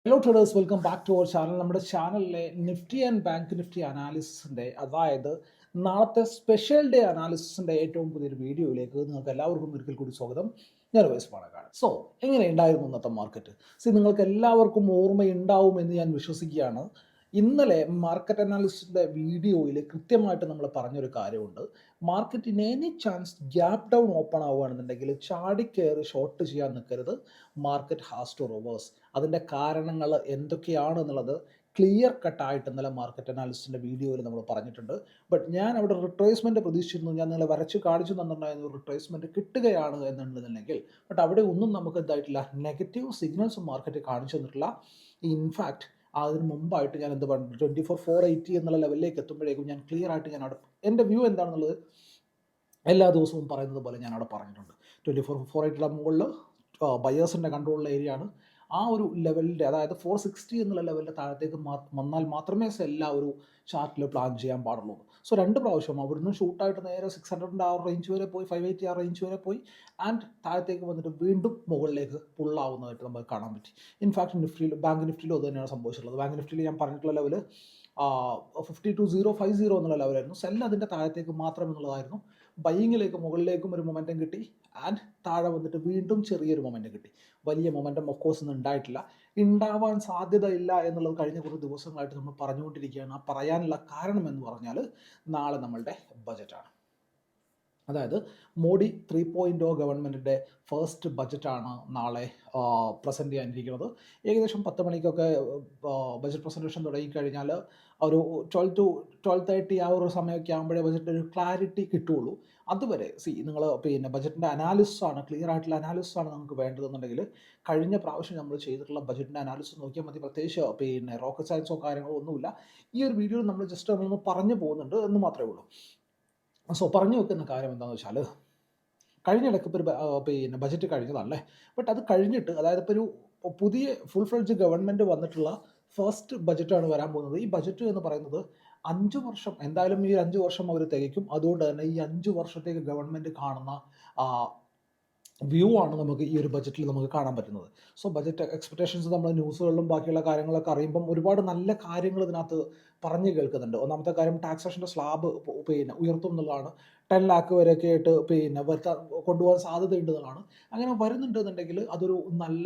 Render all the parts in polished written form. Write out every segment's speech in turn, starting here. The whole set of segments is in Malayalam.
Hello traders, welcome back to our channel. നമ്മുടെ ചാനലിലെ നിഫ്റ്റി ആൻഡ് ബാങ്ക് നിഫ്റ്റി അനാലിസിസിൻ്റെ, അതായത് നാളത്തെ സ്പെഷ്യൽ ഡേ അനാലിസിസിൻ്റെ ഏറ്റവും പുതിയൊരു വീഡിയോയിലേക്ക് നിങ്ങൾക്ക് എല്ലാവർക്കും ഒരിക്കൽ കൂടി സ്വാഗതം. ഞാൻ വയസ്സ് പാണക്കാട്. സോ എങ്ങനെ ഉണ്ടായിരുന്നു ഇന്നത്തെ മാർക്കറ്റ്? നിങ്ങൾക്ക് എല്ലാവർക്കും ഓർമ്മയുണ്ടാവുമെന്ന് ഞാൻ വിശ്വസിക്കുകയാണ്. ഇന്നലെ മാർക്കറ്റ് അനാലിസിസിൻ്റെ വീഡിയോയിൽ കൃത്യമായിട്ട് നമ്മൾ പറഞ്ഞൊരു കാര്യമുണ്ട്. മാർക്കറ്റിന് any chance gap down open ആവുകയാണെന്നുണ്ടെങ്കിൽ ചാടിക്കയറി ഷോർട്ട് ചെയ്യാൻ നിൽക്കരുത്. Market has to reverse. അതിൻ്റെ കാരണങ്ങൾ എന്തൊക്കെയാണെന്നുള്ളത് ക്ലിയർ കട്ടായിട്ട് ഇന്നലെ മാർക്കറ്റ് അനാലിസ്റ്റിൻ്റെ വീഡിയോയിൽ നമ്മൾ പറഞ്ഞിട്ടുണ്ട്. ബട്ട് ഞാൻ അവിടെ റിട്രേസ്മെൻറ്റ് പ്രതീക്ഷിച്ചിരുന്നു. ഞാൻ നിങ്ങളെ വരച്ച് കാണിച്ചു തന്നിട്ടുണ്ടായിരുന്നു റിട്രേസ്മെൻറ്റ് കിട്ടുകയാണ് എന്നുണ്ടെന്നുണ്ടെങ്കിൽ. ബട്ട് അവിടെ ഒന്നും നമുക്ക് എന്തായിട്ടില്ല, നെഗറ്റീവ് സിഗ്നൽസ് മാർക്കറ്റ് കാണിച്ചു തന്നിട്ടില്ല. ഇൻഫാക്റ്റ് അതിന് മുമ്പായിട്ട് ഞാൻ എന്ത് പറഞ്ഞു, 24,480 എന്നുള്ള ലെവലിലേക്ക് എത്തുമ്പോഴേക്കും ഞാൻ ക്ലിയർ ആയിട്ട് ഞാൻ അവിടെ എൻ്റെ വ്യൂ എന്താണെന്നുള്ളത് എല്ലാ ദിവസവും പറയുന്നത് പോലെ ഞാൻ അവിടെ പറഞ്ഞിട്ടുണ്ട്. 24,480 മുകളിൽ ബയേഴ്സിൻ്റെ കൺട്രോളുള്ള ഏരിയ ആണ്. ആ ഒരു ലെവലിൻ്റെ, അതായത് 460 എന്നുള്ള ലെവലിൻ്റെ താഴത്തേക്ക് വന്നാൽ മാത്രമേ എല്ലാ ഒരു ചാർട്ടിൽ പ്ലാൻ ചെയ്യാൻ പാടുള്ളൂ. സോ 2 പ്രാവശ്യം അവിടുന്ന് ഷൂട്ടായിട്ട് നേരെ 600 ആ റേഞ്ച് വരെ പോയി, 580 ആ റേഞ്ച് വരെ പോയി, ആൻഡ് താഴത്തേക്ക് വന്നിട്ട് വീണ്ടും മുകളിലേക്ക് പുള്ളാവുന്നതായിട്ട് നമുക്ക് കാണാൻ പറ്റി. ഇൻഫാക്ട് നിഫ്റ്റിയിൽ, ബാങ്ക് നിഫ്റ്റിയിലും അത് തന്നെയാണ് സംഭവിച്ചിട്ടുള്ളത്. ബാങ്ക് നിഫ്റ്റിയിൽ ഞാൻ പറഞ്ഞിട്ടുള്ള ലെവൽ 52,050 എന്നുള്ള ലെവലായിരുന്നു. സെൽ അതിൻ്റെ താഴത്തേക്ക് മാത്രം എന്നുള്ളതായിരുന്നു. ബൈയിങ്ങിലേക്ക് മുകളിലേക്കും ഒരു മൊമെൻറ്റം കിട്ടി, ആൻഡ് താഴെ വന്നിട്ട് വീണ്ടും ചെറിയൊരു മൊമെൻറ്റം കിട്ടി. വലിയ മൊമെൻറ്റം ഓഫ് കോഴ്സ് ഒന്നും ഉണ്ടായിട്ടില്ല. ഉണ്ടാവാൻ സാധ്യതയില്ല എന്നുള്ളത് കഴിഞ്ഞ കുറച്ച് ദിവസങ്ങളായിട്ട് നമ്മൾ പറഞ്ഞുകൊണ്ടിരിക്കുകയാണ്. ആ പറയാനുള്ള കാരണം എന്ന് പറഞ്ഞാൽ നാളെ നമ്മളുടെ ബജറ്റാണ്. അതായത് മോഡി 3.0 ഗവൺമെൻറ്റിൻ്റെ ഫസ്റ്റ് ബജറ്റാണ് നാളെ പ്രസൻറ്റ് ചെയ്യാനിരിക്കുന്നത്. ഏകദേശം 10 മണിക്കൊക്കെ ബജറ്റ് പ്രസൻറ്റേഷൻ തുടങ്ങിക്കഴിഞ്ഞാൽ ഒരു 12 to 12:30 ആ ഒരു സമയമൊക്കെ ആകുമ്പോഴേ ബജറ്റിൻ്റെ ഒരു ക്ലാരിറ്റി കിട്ടുകയുള്ളൂ. അതുവരെ നിങ്ങൾ ബജറ്റിൻ്റെ അനാലിസിസാണ്, ക്ലിയർ ആയിട്ടുള്ള അനാലിസിസാണ് നമുക്ക് വേണ്ടതെന്നുണ്ടെങ്കിൽ കഴിഞ്ഞ പ്രാവശ്യം നമ്മൾ ചെയ്തിട്ടുള്ള ബജറ്റിൻ്റെ അനാലിസിസ് നോക്കിയാൽ മതി. പ്രത്യേകിച്ച് റോക്കറ്റ് സയൻസോ കാര്യങ്ങളോ ഒന്നുമില്ല. ഈ ഒരു വീഡിയോയിൽ നമ്മൾ ജസ്റ്റ് നമ്മളൊന്ന് പറഞ്ഞു പോകുന്നുണ്ട് എന്ന് മാത്രമേ ഉള്ളൂ. സോ പറഞ്ഞു വെക്കുന്ന കാര്യം എന്താണെന്ന് വെച്ചാൽ, കഴിഞ്ഞിടയ്ക്ക് ഇപ്പോൾ ഒരു ബജറ്റ് കഴിഞ്ഞതല്ലേ. ബട്ട് അത് കഴിഞ്ഞിട്ട്, അതായത് ഇപ്പോൾ ഒരു പുതിയ ഫുൾ ഫ്ലെഡ്ജ് ഗവൺമെൻറ് വന്നിട്ടുള്ള ഫസ്റ്റ് ബജറ്റാണ് വരാൻ പോകുന്നത്. ഈ ബജറ്റ് എന്ന് പറയുന്നത് 5 വർഷം, എന്തായാലും ഈ 5 വർഷം അവർ തികയ്ക്കും. അതുകൊണ്ട് തന്നെ ഈ 5 വർഷത്തേക്ക് ഗവൺമെൻറ് കാണുന്ന വ്യൂ ആണ് നമുക്ക് ഈ ഒരു ബജറ്റിൽ നമുക്ക് കാണാൻ പറ്റുന്നത്. സോ ബജറ്റ് എക്സ്പെക്ടേഷൻസ് നമ്മൾ ന്യൂസുകളിലും ബാക്കിയുള്ള കാര്യങ്ങളൊക്കെ അറിയുമ്പം ഒരുപാട് നല്ല കാര്യങ്ങൾ ഇതിനകത്ത് പറഞ്ഞു കേൾക്കുന്നുണ്ട്. ഒന്നാമത്തെ കാര്യം, ടാക്സേഷൻ്റെ സ്ലാബ് ഉയർത്തും എന്നുള്ളതാണ്. 10 ലാഖ് വരെയൊക്കെ ആയിട്ട് കൊണ്ടുപോകാൻ സാധ്യതയുണ്ട് എന്നുള്ളതാണ്. അങ്ങനെ വരുന്നുണ്ടെന്നുണ്ടെങ്കിൽ അതൊരു നല്ല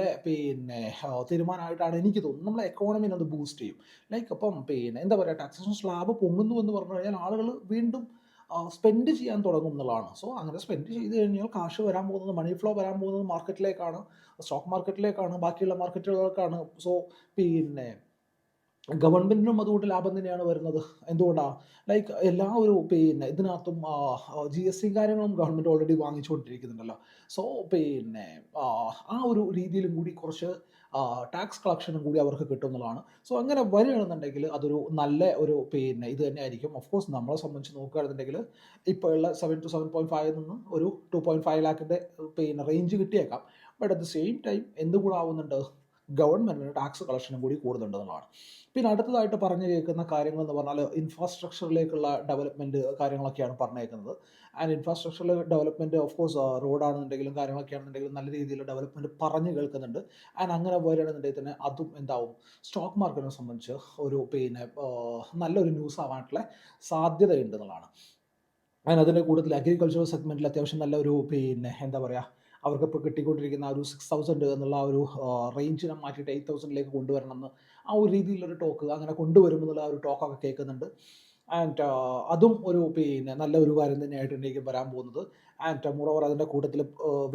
തീരുമാനമായിട്ടാണ് എനിക്ക് തോന്നുന്നത്. നമ്മളെ എക്കോണമിനെ അത് ബൂസ്റ്റ് ചെയ്യും. ലൈക്ക് അപ്പം എന്താ പറയുക, ടാക്സേഷൻ സ്ലാബ് പൊങ്ങുന്നു എന്ന് പറഞ്ഞു കഴിഞ്ഞാൽ ആളുകൾ വീണ്ടും സ്പെൻഡ് ചെയ്യാൻ തുടങ്ങും എന്നുള്ളതാണ്. സോ അങ്ങനെ സ്പെൻഡ് ചെയ്ത് കഴിഞ്ഞാൽ കാശ് വരാൻ പോകുന്നത്, മണി ഫ്ലോ വരാൻ പോകുന്നത് മാർക്കറ്റിലേക്കാണ്, സ്റ്റോക്ക് മാർക്കറ്റിലേക്കാണ്, ബാക്കിയുള്ള മാർക്കറ്റുകൾക്കാണ്. സോ ഗവൺമെൻറ്റിനും അതുകൊണ്ട് ലാഭം തന്നെയാണ് വരുന്നത്. എന്തുകൊണ്ടാണ്? ലൈക്ക് എല്ലാ ഒരു ഇതിനകത്തും GST കാര്യങ്ങളും ഗവൺമെൻറ് ഓൾറെഡി വാങ്ങിച്ചുകൊണ്ടിരിക്കുന്നുണ്ടല്ലോ. സോ ആ ഒരു രീതിയിലും കൂടി കുറച്ച് ടാക്സ് കളക്ഷനും കൂടി അവർക്ക് കിട്ടും എന്നുള്ളതാണ്. സോ അങ്ങനെ വരികയാണെന്നുണ്ടെങ്കിൽ അതൊരു നല്ല ഒരു ഇത് തന്നെയായിരിക്കും. ഓഫ് കോഴ്സ് നമ്മളെ സംബന്ധിച്ച് നോക്കുകയാണെന്നുണ്ടെങ്കിൽ ഇപ്പോൾ ഉള്ള 7 to 7.5 നിന്ന് ഒരു 2.5 ലാഖിൻ്റെ റേഞ്ച് കിട്ടിയേക്കാം. But at the same time എന്തുകൂടെ ആവുന്നുണ്ട്, ഗവൺമെൻറ്റിന് ടാക്സ് കളക്ഷനും കൂടി കൂടുന്നുണ്ടെന്നുള്ളതാണ്. പിന്നെ അടുത്തതായിട്ട് പറഞ്ഞു കേൾക്കുന്ന കാര്യങ്ങൾ എന്ന് പറഞ്ഞാൽ ഇൻഫ്രാസ്ട്രക്ചറിലേക്കുള്ള ഡെവലപ്മെൻറ്റ് കാര്യങ്ങളൊക്കെയാണ് പറഞ്ഞേക്കുന്നത്. ആൻഡ് ഇൻഫ്രാസ്ട്രക്ചറിൽ ഡെവലപ്മെൻറ്റ് ഓഫ് കോഴ്സ് റോഡാണെന്നുണ്ടെങ്കിലും കാര്യങ്ങളൊക്കെ ആണെന്നുണ്ടെങ്കിലും നല്ല രീതിയിൽ ഡെവലപ്മെൻറ്റ് പറഞ്ഞു കേൾക്കുന്നുണ്ട്. ആൻഡ് അങ്ങനെ വരികയാണെന്നുണ്ടെങ്കിൽ തന്നെ അതും എന്താവും, സ്റ്റോക്ക് മാർക്കറ്റിനെ സംബന്ധിച്ച് ഒരു നല്ലൊരു ന്യൂസ് ആവാനുള്ള സാധ്യതയുണ്ട് എന്നുള്ളതാണ്. ആൻഡ് അതിൻ്റെ കൂടുതൽ അഗ്രികൾച്ചറൽ സെഗ്മെൻറ്റിൽ അത്യാവശ്യം നല്ല ഒരു എന്താ പറയുക, അവർക്കിപ്പോൾ കിട്ടിക്കൊണ്ടിരിക്കുന്ന ആ ഒരു 6,000 എന്നുള്ള ആ ഒരു റേഞ്ചിനെ മാറ്റിയിട്ട് 8,000ലേക്ക് കൊണ്ടുവരണമെന്ന് ആ ഒരു രീതിയിലൊരു ടോക്ക് അങ്ങനെ കൊണ്ടുവരുമെന്നുള്ള ആ ഒരു ടോക്കൊക്കെ കേൾക്കുന്നുണ്ട്. ആൻഡ് അതും ഒരു നല്ല ഒരു കാര്യം തന്നെയായിട്ട് എനിക്ക് വരാൻ പോകുന്നത്. ആൻഡ് മോറോവർ അതിൻ്റെ കൂട്ടത്തിൽ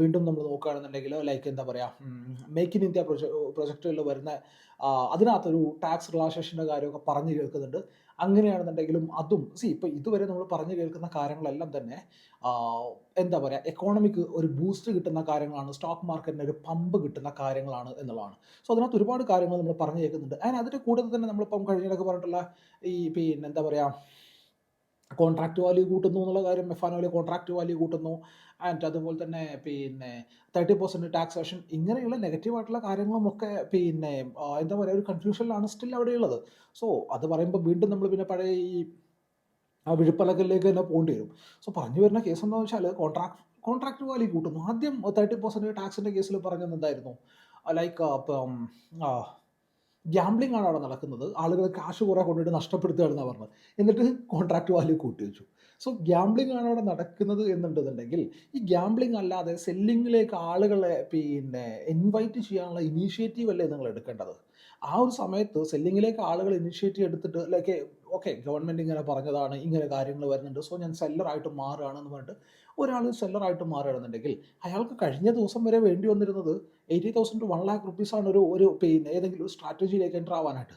വീണ്ടും നമ്മൾ നോക്കുകയാണെന്നുണ്ടെങ്കിൽ ലൈക്ക് എന്താ പറയുക, മേക്ക് ഇൻ ഇന്ത്യ പ്രൊജക്റ്റുകളിൽ വരുന്ന അതിനകത്തൊരു ടാക്സ് റിലാക്സേഷൻ്റെ കാര്യമൊക്കെ പറഞ്ഞു കേൾക്കുന്നുണ്ട്. അങ്ങനെയാണെന്നുണ്ടെങ്കിലും അതും ഇപ്പോൾ ഇതുവരെ നമ്മൾ പറഞ്ഞു കേൾക്കുന്ന കാര്യങ്ങളെല്ലാം തന്നെ എന്താ പറയുക, എക്കോണമിക്ക് ഒരു ബൂസ്റ്റ് കിട്ടുന്ന കാര്യങ്ങളാണ്, സ്റ്റോക്ക് മാർക്കറ്റിന് ഒരു പമ്പ് കിട്ടുന്ന കാര്യങ്ങളാണ് എന്നുള്ളതാണ്. സോ അതിനകത്ത് ഒരുപാട് കാര്യങ്ങൾ നമ്മൾ പറഞ്ഞു കേൾക്കുന്നുണ്ട്. ആൻഡ് അതിൻ്റെ കൂടെ തന്നെ നമ്മളിപ്പം കഴിഞ്ഞിടയ്ക്ക് പറഞ്ഞിട്ടുള്ള ഈ എന്താ പറയുക, കോൺട്രാക്ട് വാല്യൂ കൂട്ടുന്നു എന്നുള്ള കാര്യം, മെഫാനോയിൽ കോൺട്രാക്ട് വാല്യൂ കൂട്ടുന്നു. ആൻഡ് അതുപോലെ തന്നെ 30% ടാക്സേഷൻ, ഇങ്ങനെയുള്ള നെഗറ്റീവായിട്ടുള്ള കാര്യങ്ങളും ഒക്കെ എന്താ പറയുക, ഒരു കൺഫ്യൂഷനിലാണ് സ്റ്റിൽ അവിടെയുള്ളത്. സോ അത് പറയുമ്പോൾ വീണ്ടും നമ്മൾ പിന്നെ പഴയ ഈ ആ വിഴുപ്പലകലിലേക്ക് തന്നെ പോകേണ്ടി വരും. സോ പറഞ്ഞു വരുന്ന കേസ് എന്താണെന്ന് വെച്ചാൽ, കോൺട്രാക്ട് വാല്യൂ കൂട്ടുന്നു. ആദ്യം 30% ടാക്സിൻ്റെ കേസിൽ പറഞ്ഞത് എന്തായിരുന്നു, ലൈക്ക് ഇപ്പം ഗ്യാംബ്ലിംഗ് ആണ് അവിടെ നടക്കുന്നത്. ആളുകൾ കാശ് കുറെ കൊണ്ടിട്ട് നഷ്ടപ്പെടുത്തുകയാണെന്നാണ് പറഞ്ഞത്. എന്നിട്ട് കോൺട്രാക്ട് വാല്യൂ കൂട്ടി വെച്ചു. സോ ഗ്യാംബ്ലിംഗ് ആണ് അവിടെ നടക്കുന്നത് എന്നുണ്ടെന്നുണ്ടെങ്കിൽ ഈ ഗ്യാംബ്ലിംഗ് അല്ലാതെ സെല്ലിങ്ങിലേക്ക് ആളുകളെ ഇൻവൈറ്റ് ചെയ്യാനുള്ള ഇനീഷ്യേറ്റീവ് അല്ലേ നിങ്ങൾ എടുക്കേണ്ടത്? ആ ഒരു സമയത്ത് സെല്ലിങ്ങിലേക്ക് ആളുകൾ ഇനിഷ്യേറ്റീവ് എടുത്തിട്ട് ലൈക്ക് ഓക്കെ ഗവൺമെൻറ് ഇങ്ങനെ പറഞ്ഞതാണ്, ഇങ്ങനെ കാര്യങ്ങൾ വരുന്നുണ്ട്, സോ ഞാൻ സെല്ലറായിട്ട് മാറുകയാണെന്ന് പറഞ്ഞിട്ട് ഒരാൾ സെല്ലറായിട്ട് മാറുകയാണെന്നുണ്ടെങ്കിൽ അയാൾക്ക് കഴിഞ്ഞ ദിവസം വരെ വേണ്ടി വന്നിരുന്നത് 80,000 to 1 lakh റുപ്പീസാണ് ഏതെങ്കിലും ഒരു സ്ട്രാറ്റജിയിലേക്ക് എൻ്റർ ആവാനായിട്ട്.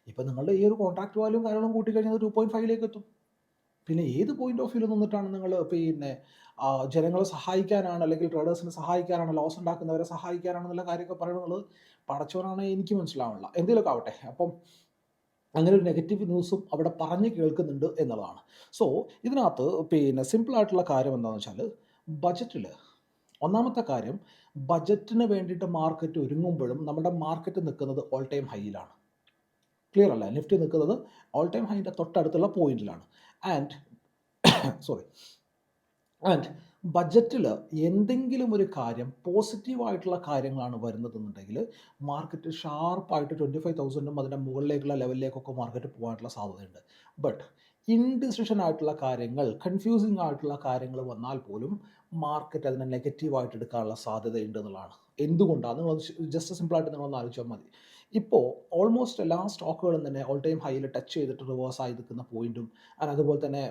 ഇപ്പം നിങ്ങളുടെ ഈ ഒരു കോൺട്രാക്ട് വാല്യൂം കാര്യങ്ങളും കൂട്ടിക്കഴിഞ്ഞാൽ 2.5 എത്തും. പിന്നെ ഏത് പോയിന്റ് ഓഫ് വ്യൂ നിന്നിട്ടാണ് നിങ്ങൾ ജനങ്ങളെ സഹായിക്കാനാണ്, അല്ലെങ്കിൽ ട്രേഡേഴ്സിനെ സഹായിക്കാനാണ്, ലോസ് ഉണ്ടാക്കുന്നവരെ സഹായിക്കാനാണെന്നുള്ള കാര്യമൊക്കെ പറയുന്നത് പടച്ചവനാണ് എനിക്ക് മനസ്സിലാവുന്നില്ല. എന്തെങ്കിലുമൊക്കെ ആവട്ടെ. അപ്പം അങ്ങനെ ഒരു നെഗറ്റീവ് ന്യൂസും അവിടെ പറഞ്ഞ് കേൾക്കുന്നുണ്ട് എന്നുള്ളതാണ്. സോ ഇതിനകത്ത് സിമ്പിൾ ആയിട്ടുള്ള കാര്യം എന്താണെന്ന് വെച്ചാൽ ബജറ്റിൽ ഒന്നാമത്തെ കാര്യം, ബജറ്റിന് വേണ്ടിയിട്ട് മാർക്കറ്റ് ഒരുങ്ങുമ്പോഴും നമ്മുടെ മാർക്കറ്റ് നിൽക്കുന്നത് ഓൾ ടൈം ഹൈയിലാണ്. ക്ലിയർ അല്ലേ? നിഫ്റ്റി നിൽക്കുന്നത് ഓൾ ടൈം ഹൈൻ്റെ തൊട്ടടുത്തുള്ള പോയിന്റിലാണ്. ആൻഡ് സോറി ആൻഡ് ബജറ്റിൽ എന്തെങ്കിലും ഒരു കാര്യം പോസിറ്റീവായിട്ടുള്ള കാര്യങ്ങളാണ് വരുന്നതെന്നുണ്ടെങ്കിൽ മാർക്കറ്റ് ഷാർപ്പായിട്ട് 25,000 അതിൻ്റെ മുകളിലേക്കുള്ള ലെവലിലേക്കൊക്കെ മാർക്കറ്റ് പോകാനുള്ള സാധ്യതയുണ്ട്. ബട്ട് ഇൻഡിസിഷൻ ആയിട്ടുള്ള കാര്യങ്ങൾ, കൺഫ്യൂസിങ് ആയിട്ടുള്ള കാര്യങ്ങൾ വന്നാൽ പോലും മാർക്കറ്റ് അതിനെ നെഗറ്റീവായിട്ട് എടുക്കാനുള്ള സാധ്യതയുണ്ട് എന്നുള്ളതാണ്. എന്തുകൊണ്ടാണ്? നിങ്ങൾ ജസ്റ്റ് സിമ്പിളായിട്ട് നിങ്ങളൊന്ന് ആലോചിച്ചാൽ മതി. ഇപ്പോൾ ഓൾമോസ്റ്റ് എല്ലാ സ്റ്റോക്കുകളും തന്നെ ഓൾ ടൈം ഹൈയിൽ ടച്ച് ചെയ്തിട്ട് റിവേഴ്സ് ആയി നിൽക്കുന്ന പോയിന്റും, അതുപോലെ തന്നെ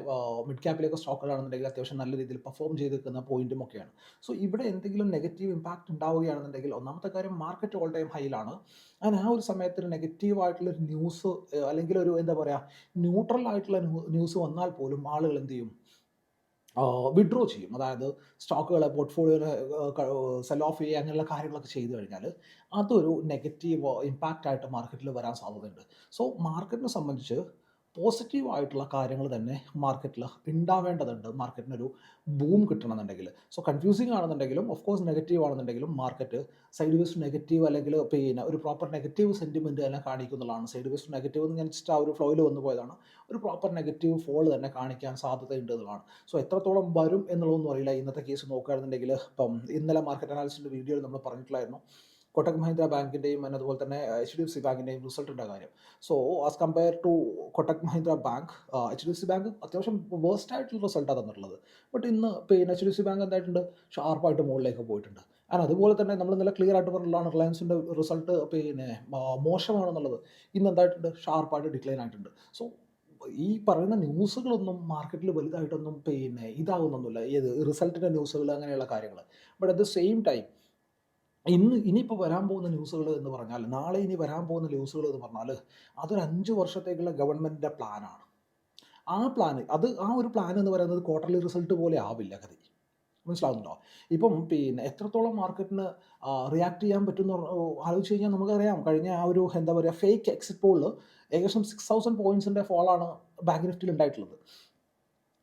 മിഡ് ക്യാപ്പിലേക്ക് സ്റ്റോക്കുകളാണെന്നുണ്ടെങ്കിൽ അത്യാവശ്യം നല്ല രീതിയിൽ പെർഫോം ചെയ്ത് നിൽക്കുന്ന പോയിന്റും ഒക്കെയാണ്. സോ ഇവിടെ എന്തെങ്കിലും നെഗറ്റീവ് ഇമ്പാക്റ്റ് ഉണ്ടാവുകയാണെന്നുണ്ടെങ്കിൽ ഒന്നാമത്തെ കാര്യം മാർക്കറ്റ് ഓൾ ടൈം ഹൈയിലാണ്. ആ ഒരു സമയത്ത് നെഗറ്റീവായിട്ടുള്ളൊരു ന്യൂസ് അല്ലെങ്കിൽ ഒരു എന്താ പറയുക ന്യൂട്രൽ ആയിട്ടുള്ള ന്യൂസ് വന്നാൽ പോലും ആളുകൾ എന്ത് ചെയ്യും? വിഡ്രോ ചെയ്യും. അതായത് സ്റ്റോക്കുകളെ പോർട്ട്ഫോളിയോനെ സെൽ ഓഫ് ചെയ്യുക അങ്ങനെയുള്ള കാര്യങ്ങളൊക്കെ ചെയ്തു കഴിഞ്ഞാൽ അതൊരു നെഗറ്റീവ് ഇമ്പാക്റ്റ് ആയിട്ട് മാർക്കറ്റിൽ വരാൻ സാധ്യതയുണ്ട്. സോ മാർക്കറ്റിനെ സംബന്ധിച്ച് പോസിറ്റീവായിട്ടുള്ള കാര്യങ്ങൾ തന്നെ മാർക്കറ്റിൽ ഉണ്ടാവേണ്ടതുണ്ട്, മാർക്കറ്റിനൊരു ബൂം കിട്ടണമെന്നുണ്ടെങ്കിൽ. സോ കൺഫ്യൂസിങ് ആണെന്നുണ്ടെങ്കിലും ഓഫ് കോഴ്സ് നെഗറ്റീവ് ആണെന്നുണ്ടെങ്കിലും മാർക്കറ്റ് സൈഡ് വേസ് നെഗറ്റീവ് അല്ലെങ്കിൽ ഒരു പ്രോപ്പർ നെഗറ്റീവ് സെൻറ്റിമെൻറ്റ് തന്നെ കാണിക്കുന്നതാണ്. സൈഡ് വേസ് നെഗറ്റീവ് എന്ന് ഞാൻ ജസ്റ്റ് ആ ഒരു ഫ്ലോയിൽ വന്നു പോയതാണ്. ഒരു പ്രോപ്പർ നെഗറ്റീവ് ഫോൾ തന്നെ കാണിക്കാൻ സാധ്യതയുണ്ട് എന്നുള്ളതാണ്. സോ എത്രത്തോളം വരും എന്നുള്ളതൊന്നും അറിയില്ല. ഇന്നത്തെ കേസ് നോക്കുകയാണെന്നുണ്ടെങ്കിൽ ഇപ്പം ഇന്നലെ മാർക്കറ്റ് അനാലിസിൻ്റെ വീഡിയോയിൽ നമ്മൾ പറഞ്ഞിട്ടുണ്ടായിരുന്നു കൊട്ടക് മഹീന്ദ്ര ബാങ്കിൻ്റെയും അതുപോലെ തന്നെ HDFC ബാങ്കിൻ്റെയും റിസൾട്ടിൻ്റെ കാര്യം. So as compare to Kotak Mahindra bank, HDFC bank അത്യാവശ്യം വേസ്റ്റ് ആയിട്ടുള്ള റിസൾട്ടാണ് തന്നിട്ടുള്ളത്. ബട്ട് ഇന്ന് HDFC ബാങ്ക് എന്തായിട്ടുണ്ട്? ഷാർപ്പായിട്ട് മുകളിലേക്ക് പോയിട്ടുണ്ട്. അതുപോലെ തന്നെ നമ്മൾ ഇന്നലെ ക്ലിയർ ആയിട്ട് പറഞ്ഞിട്ടുള്ളതാണ് റിലയൻസിൻ്റെ റിസൾട്ട് മോശമാണെന്നുള്ളത്. ഇന്ന് എന്തായിട്ടുണ്ട്? ഷാർപ്പായിട്ട് ഡിക്ലൈൻ ആയിട്ടുണ്ട്. സോ ഈ പറയുന്ന ന്യൂസുകളൊന്നും മാർക്കറ്റിൽ വലുതായിട്ടൊന്നും ഇതാകുന്നൊന്നുമില്ല, ഏത് റിസൾട്ടിൻ്റെ ന്യൂസുകൾ അങ്ങനെയുള്ള കാര്യങ്ങൾ. But at the same time ഇനിയിപ്പോൾ വരാൻ പോകുന്ന ന്യൂസുകൾ എന്ന് പറഞ്ഞാൽ, നാളെ ഇനി വരാൻ പോകുന്ന ന്യൂസുകൾ എന്ന് പറഞ്ഞാൽ അതൊരു 5 വർഷത്തേക്കുള്ള ഗവൺമെൻറ്റിൻ്റെ പ്ലാനാണ്. ആ ഒരു പ്ലാൻ എന്ന് പറയുന്നത് ക്വാർട്ടർലി റിസൾട്ട് പോലെ ആവില്ല ഗതി. മനസ്സിലാവുന്നുണ്ടോ? ഇപ്പം എത്രത്തോളം മാർക്കറ്റിന് റിയാക്ട് ചെയ്യാൻ പറ്റുമെന്ന് ആലോചിച്ച് കഴിഞ്ഞാൽ നമുക്കറിയാം. കഴിഞ്ഞ ആ ഒരു എന്താ പറയുക ഫേക്ക് എക്സിറ്റ് പോളിൽ ഏകദേശം 6,000 പോയിൻറ്റ്സിൻ്റെ ഫോളാണ് ബാങ്ക് നിഫ്റ്റിയിൽ ഉണ്ടായിട്ടുള്ളത്.